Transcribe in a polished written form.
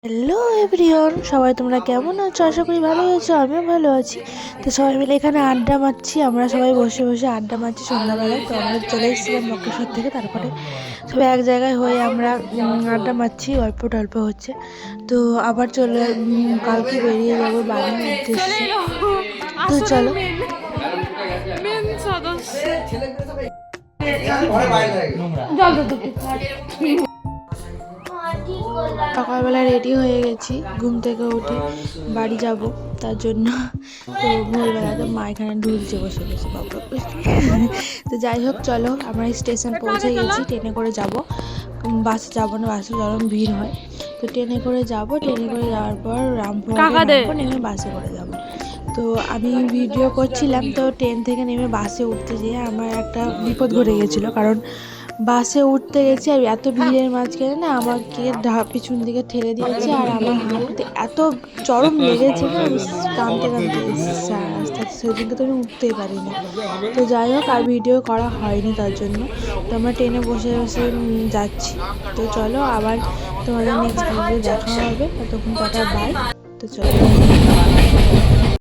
Hello everyone, সবাই তোমরা কেমন আছো? আশা করি ভালো আছো, আমিও ভালো আছি। তো সবাই মিলে এখানে আড্ডা মারছি, আমরা সবাই বসে বসে আড্ডা মারছি সন্ধ্যাবেলায়। তো আমরা চলে এসেছিলাম মক্কেশ্বর থেকে, তারপরে সবাই এক জায়গায় হয়ে আমরা আড্ডা মারছি, গল্প টল্প হচ্ছে। তো আবার কালকে বেরিয়ে যাবো বাড়ির উদ্দেশ্যে। তো চলো। সকালবেলা রেডি হয়ে গেছি, ঘুম থেকে উঠে বাড়ি যাব তার জন্য। তো ভোরবেলাতে মা এখানে ঢুলছে বসে বসে, বাবা তো যাই হোক, চলো আমরা স্টেশন পৌঁছে গেছি। ট্রেনে করে যাব, বাসে যাবো না, বাসে যেমন ভিড় হয়। তো ট্রেনে করে যাব, ট্রেনে করে যাওয়ার পর রামপুরহাটে নামবো, নেমে বাসে করে যাব। তো আমি ভিডিও করছিলাম, তো ট্রেন থেকে নেমে বাসে উঠতে যেয়ে আমার একটা বিপদ ঘটে গেছিলো। কারণ বাসে উঠতে গেছি আর এত ভিড়ের মাঝখানে না আমাকে পিছন দিকে ঠেলে দিয়েছে, আর আমার হাঁটুতে এত চরম লেগেছে না, আমি কাঁদতে কাঁদতে এসেছি রাস্তা, সেদিনকে তো আমি উঠতেই পারিনি। তো যাই হোক, আর ভিডিও করা হয়নি তার জন্য। তো আমরা ট্রেনে বসে বসে যাচ্ছি। তো চলো, আবার তোমাদের নেক্সট ভিডিও দেখা হবে, ততক্ষণ টাটা, বাই। তো চলো।